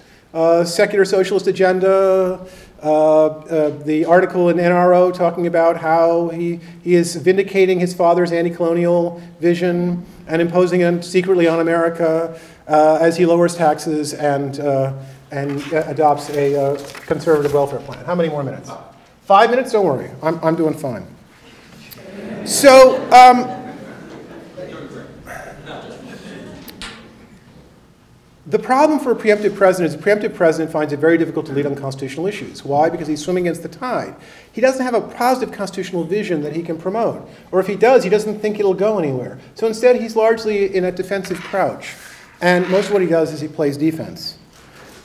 secular socialist agenda, the article in NRO talking about how he is vindicating his father's anti-colonial vision and imposing it secretly on America as he lowers taxes and adopts a conservative welfare plan. How many more minutes? 5 minutes? Don't worry. I'm doing fine. So, the problem for a preemptive president is a preemptive president finds it very difficult to lead on constitutional issues. Why? Because he's swimming against the tide. He doesn't have a positive constitutional vision that he can promote. Or if he does, he doesn't think it'll go anywhere. So instead, he's largely in a defensive crouch. And most of what he does is he plays defense.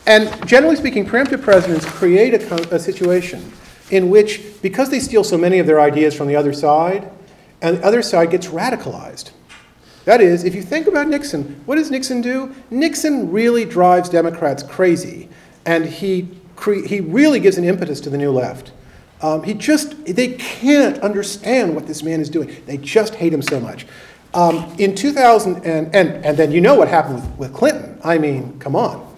And generally speaking, preemptive presidents create a situation in which, because they steal so many of their ideas from the other side, and the other side gets radicalized. That is, if you think about Nixon, what does Nixon do? Nixon really drives Democrats crazy, and he really gives an impetus to the New Left. They can't understand what this man is doing. They just hate him so much. In 2000, and then you know what happened with Clinton. I mean, come on.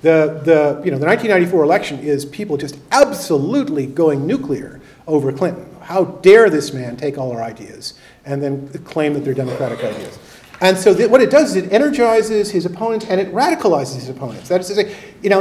The 1994 election is people just absolutely going nuclear over Clinton. How dare this man take all our ideas and then claim that they're democratic ideas. And so what it does is it energizes his opponents and it radicalizes his opponents. That is to say,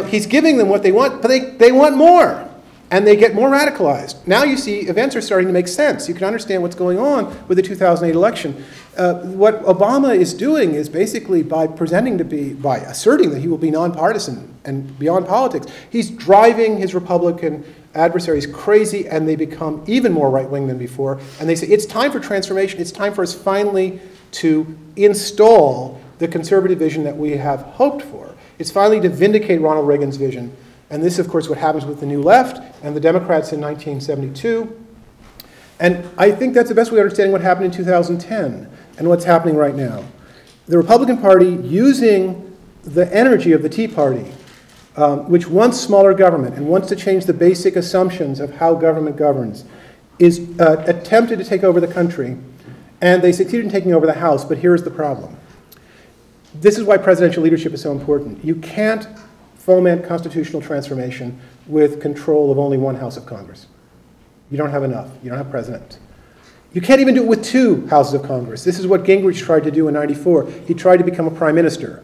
he's giving them what they want, but they want more. And they get more radicalized. Now you see events are starting to make sense. You can understand what's going on with the 2008 election. What Obama is doing is basically by asserting that he will be nonpartisan and beyond politics, he's driving his Republican adversaries crazy, and they become even more right-wing than before. And they say, it's time for transformation. It's time for us finally to install the conservative vision that we have hoped for. It's finally to vindicate Ronald Reagan's vision. And this, of course, what happens with the New Left and the Democrats in 1972. And I think that's the best way of understanding what happened in 2010 and what's happening right now. The Republican Party, using the energy of the Tea Party, which wants smaller government and wants to change the basic assumptions of how government governs, is attempted to take over the country. And they succeeded in taking over the House, but here's the problem. This is why presidential leadership is so important. You can't foment constitutional transformation with control of only one House of Congress. You don't have enough. You don't have president. You can't even do it with two Houses of Congress. This is what Gingrich tried to do in '94. He tried to become a prime minister.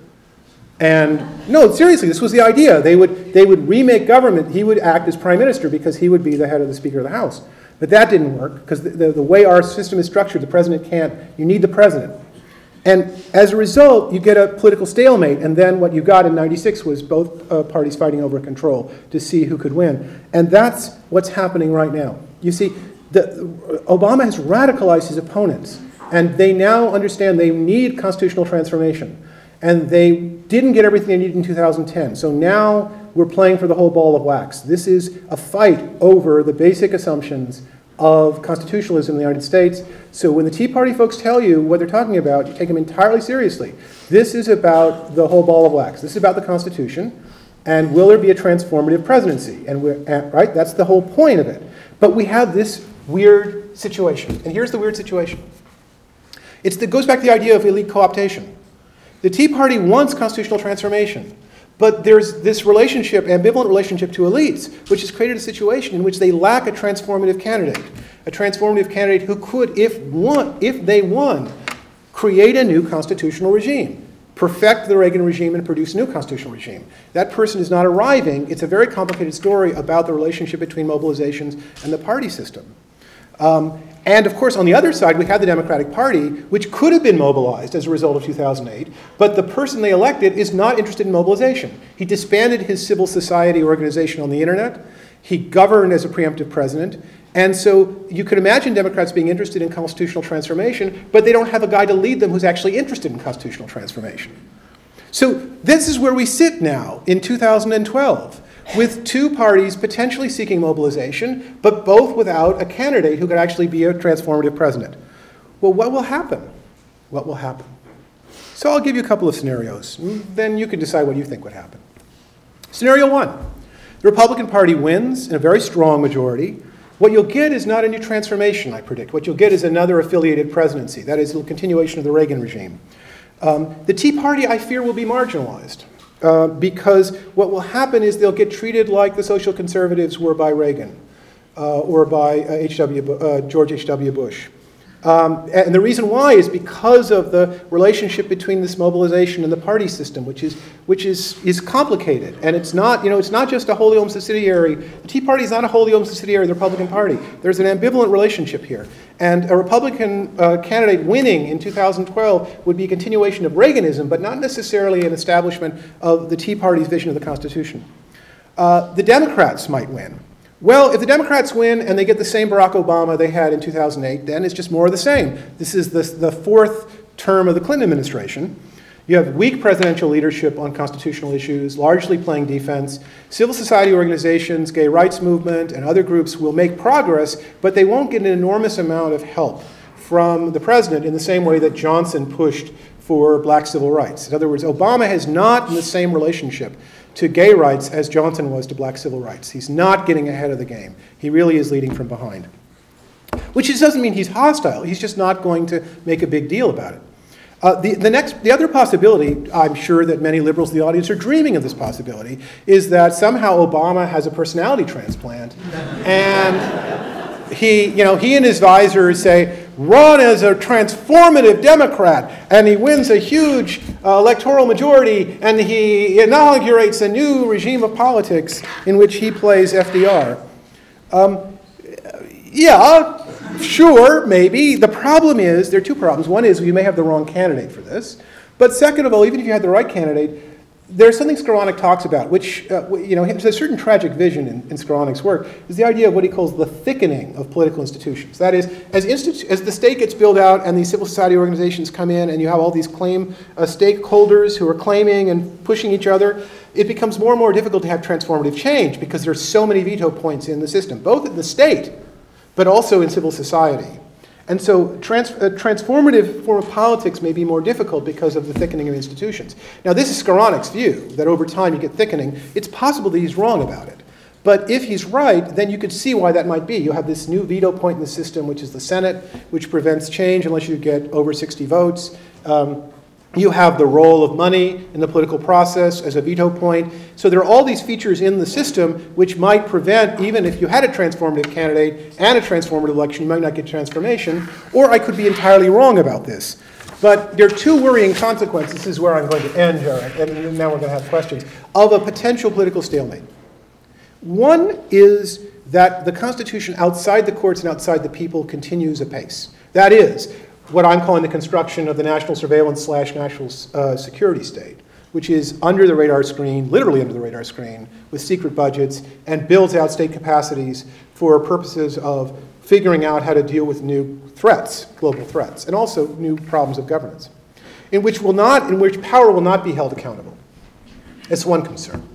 And no, seriously, this was the idea. They would remake government. He would act as prime minister because he would be the head of the Speaker of the House. But that didn't work because the way our system is structured, the president can't. You need the president. And as a result, you get a political stalemate. And then what you got in '96 was both parties fighting over control to see who could win. And that's what's happening right now. You see, Obama has radicalized his opponents. And they now understand they need constitutional transformation. And they didn't get everything they needed in 2010. So now we're playing for the whole ball of wax. This is a fight over the basic assumptions of constitutionalism in the United States. So when the Tea Party folks tell you what they're talking about, you take them entirely seriously. This is about the whole ball of wax. This is about the Constitution. And will there be a transformative presidency? And right? That's the whole point of it. But we have this weird situation. And here's the weird situation. It goes back to the idea of elite co-optation. The Tea Party wants constitutional transformation. But there's this relationship, ambivalent relationship to elites, which has created a situation in which they lack a transformative candidate. A transformative candidate who could, if they won, create a new constitutional regime, perfect the Reagan regime and produce a new constitutional regime. That person is not arriving. It's a very complicated story about the relationship between mobilizations and the party system. And of course, on the other side, we had the Democratic Party, which could have been mobilized as a result of 2008, but the person they elected is not interested in mobilization. He disbanded his civil society organization on the internet. He governed as a preemptive president. And so you could imagine Democrats being interested in constitutional transformation, but they don't have a guy to lead them who's actually interested in constitutional transformation. So this is where we sit now in 2012. With two parties potentially seeking mobilization, but both without a candidate who could actually be a transformative president. Well, what will happen? What will happen? So I'll give you a couple of scenarios. Then you can decide what you think would happen. Scenario one, the Republican Party wins in a very strong majority, What you'll get is not a new transformation, I predict. What you'll get is another affiliated presidency. That is, a continuation of the Reagan regime. The Tea Party, I fear, will be marginalized because what will happen is they'll get treated like the social conservatives were by Reagan or by George H.W. Bush. And the reason why is because of the relationship between this mobilization and the party system, which is complicated. And it's not, it's not just a wholly owned subsidiary. The Tea Party is not a wholly owned subsidiary of the Republican Party. There's an ambivalent relationship here. And a Republican candidate winning in 2012 would be a continuation of Reaganism, but not necessarily an establishment of the Tea Party's vision of the Constitution. The Democrats might win. Well, if the Democrats win and they get the same Barack Obama they had in 2008, then it's just more of the same. This is the fourth term of the Clinton administration. You have weak presidential leadership on constitutional issues, largely playing defense. Civil society organizations, gay rights movement, and other groups will make progress, but they won't get an enormous amount of help from the president in the same way that Johnson pushed for black civil rights. In other words, Obama has not in the same relationship to gay rights as Johnson was to black civil rights. He's not getting ahead of the game. He really is leading from behind. Which just doesn't mean he's hostile. He's just not going to make a big deal about it. The other possibility, I'm sure that many liberals in the audience are dreaming of this possibility, is that somehow Obama has a personality transplant and he and his advisors say, run as a transformative Democrat, and he wins a huge electoral majority, and he inaugurates a new regime of politics in which he plays FDR. Yeah, sure, maybe. The problem is, there are two problems. One is you may have the wrong candidate for this. But second of all, even if you had the right candidate, there's something Quranic talks about, which, there's a certain tragic vision in Quranic's work, is the idea of what he calls the thickening of political institutions. That is, as the state gets built out and these civil society organizations come in and you have all these stakeholders who are claiming and pushing each other, it becomes more and more difficult to have transformative change because there's so many veto points in the system, both in the state, but also in civil society. And so a transformative form of politics may be more difficult because of the thickening of institutions. Now, this is Quranic's view, that over time you get thickening. It's possible that he's wrong about it. But if he's right, then you could see why that might be. You have this new veto point in the system, which is the Senate, which prevents change unless you get over 60 votes. You have the role of money in the political process as a veto point. So there are all these features in the system which might prevent, even if you had a transformative candidate and a transformative election, you might not get transformation. Or I could be entirely wrong about this. But there are two worrying consequences. This is where I'm going to end, Jared, and now we're going to have questions, of a potential political stalemate. One is that the Constitution outside the courts and outside the people continues apace. That is, what I'm calling the construction of the national surveillance / national security state, which is under the radar screen, literally under the radar screen, with secret budgets, and builds out state capacities for purposes of figuring out how to deal with new threats, global threats, and also new problems of governance, in which power will not be held accountable. That's one concern.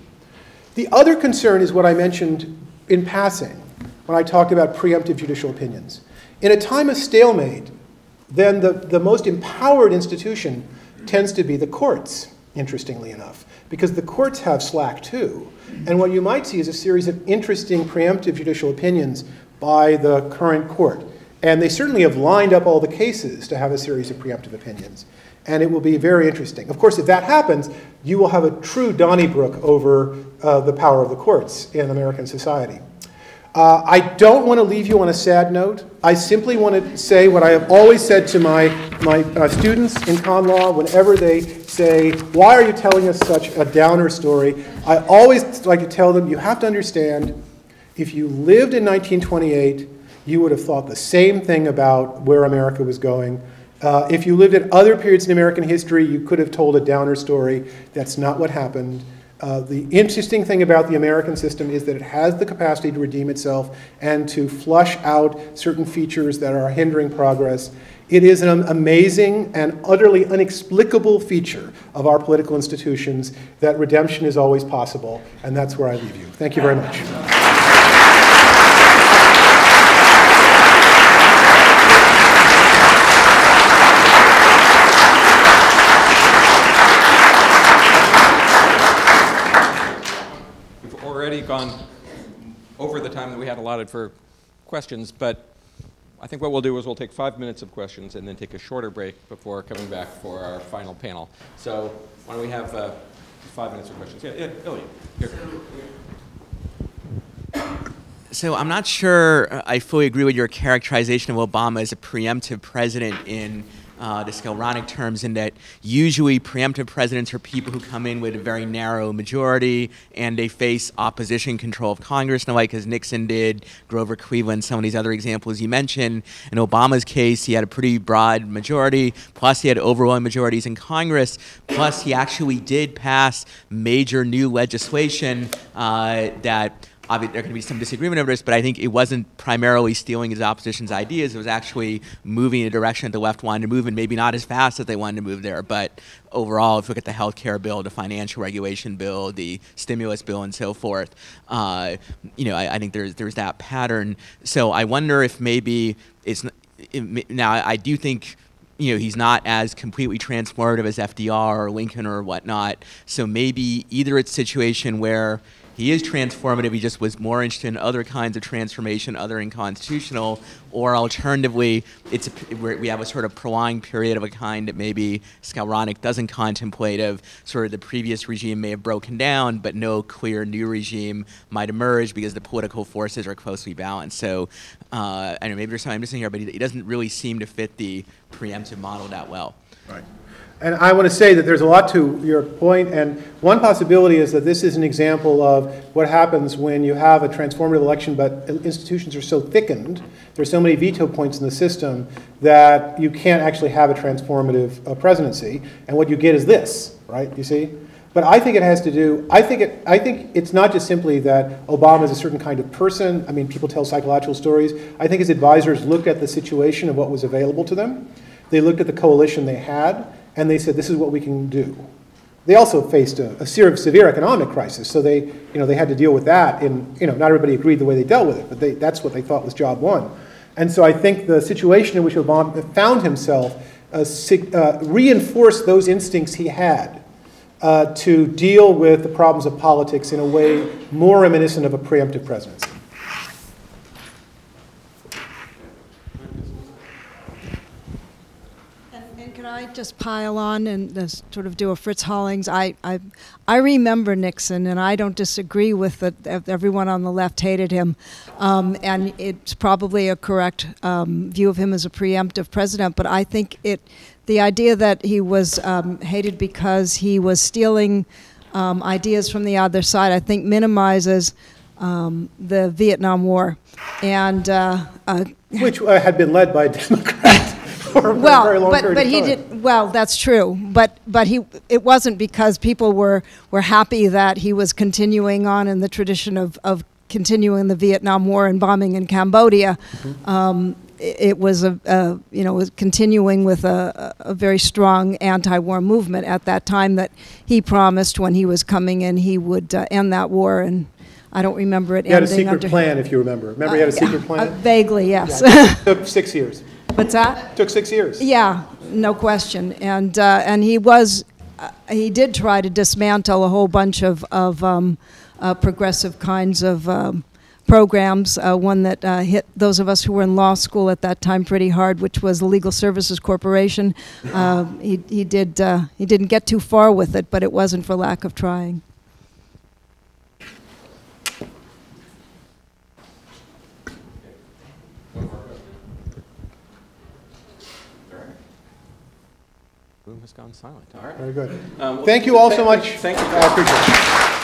The other concern is what I mentioned in passing when I talked about preemptive judicial opinions. In a time of stalemate, then the most empowered institution tends to be the courts, interestingly enough, because the courts have slack too. And what you might see is a series of interesting preemptive judicial opinions by the current court. And they certainly have lined up all the cases to have a series of preemptive opinions. And it will be very interesting. Of course, if that happens, you will have a true Donnybrook over the power of the courts in American society. I don't want to leave you on a sad note. I simply want to say what I have always said to my students in Conlaw whenever they say, why are you telling us such a downer story? I always like to tell them, you have to understand, if you lived in 1928, you would have thought the same thing about where America was going. If you lived at other periods in American history, you could have told a downer story. That's not what happened. The interesting thing about the American system is that it has the capacity to redeem itself and to flush out certain features that are hindering progress. It is an amazing and utterly inexplicable feature of our political institutions that redemption is always possible, and that's where I leave you. Thank you very much. Gone over the time that we had allotted for questions, but I think what we'll do is we'll take 5 minutes of questions and then take a shorter break before coming back for our final panel. So why don't we have 5 minutes of questions? Yeah, Elliot, here. So I'm not sure I fully agree with your characterization of Obama as a preemptive president in the Quranic terms, in that usually preemptive presidents are people who come in with a very narrow majority and they face opposition control of Congress, and like as Nixon did, Grover Cleveland, some of these other examples you mentioned. In Obama's case, he had a pretty broad majority, plus he had overwhelming majorities in Congress, plus he actually did pass major new legislation that obviously, there can be some disagreement over this, but I think it wasn't primarily stealing his opposition's ideas. It was actually moving in a direction that the left wanted to move, and maybe not as fast as they wanted to move there. But overall, if you look at the health care bill, the financial regulation bill, the stimulus bill, and so forth, I think there's that pattern. So I wonder if maybe it's now I do think he's not as completely transformative as FDR or Lincoln or whatnot. So maybe either it's a situation where he is transformative, he just was more interested in other kinds of transformation other than constitutional, or alternatively, we have a sort of prolonged period of a kind that maybe Quranic doesn't contemplate, of sort of the previous regime may have broken down, but no clear new regime might emerge because the political forces are closely balanced. So I don't know, maybe there's something I'm missing here, but he doesn't really seem to fit the preemptive model that well. Right. And I want to say that there's a lot to your point, and one possibility is that this is an example of what happens when you have a transformative election, but institutions are so thickened, there's so many veto points in the system, that you can't actually have a transformative presidency, and what you get is this, right, you see? But I think it has to do, I think it's not just simply that Obama is a certain kind of person. I mean, people tell psychological stories. I think his advisors looked at the situation of what was available to them. They looked at the coalition they had, and they said, this is what we can do. They also faced a severe economic crisis, so they had to deal with that. Not everybody agreed the way they dealt with it, but that's what they thought was job one. And so I think the situation in which Obama found himself reinforced those instincts he had to deal with the problems of politics in a way more reminiscent of a preemptive presidency. Can I just pile on and sort of do a Fritz Hollings? I remember Nixon, and I don't disagree with that. Everyone on the left hated him, and it's probably a correct view of him as a preemptive president. But I think the idea that he was hated because he was stealing ideas from the other side, I think minimizes the Vietnam War, and which had been led by a Democrat. But he did well. That's true. But it wasn't because people were happy that he was continuing on in the tradition of continuing the Vietnam War and bombing in Cambodia. Mm-hmm. It was was continuing with a very strong anti-war movement at that time that he promised when he was coming in he would end that war, and I don't remember it ending. He had a secret plan, if you remember. Remember, he had a secret plan. Vaguely, yes. Yeah, it took 6 years. What's that? It took 6 years. Yeah, no question. And he did try to dismantle a whole bunch of progressive kinds of programs. One that hit those of us who were in law school at that time pretty hard, which was the Legal Services Corporation. He didn't get too far with it, but it wasn't for lack of trying. Room has gone silent. All right. Very good. Thank you all so much. Thank you. I appreciate it.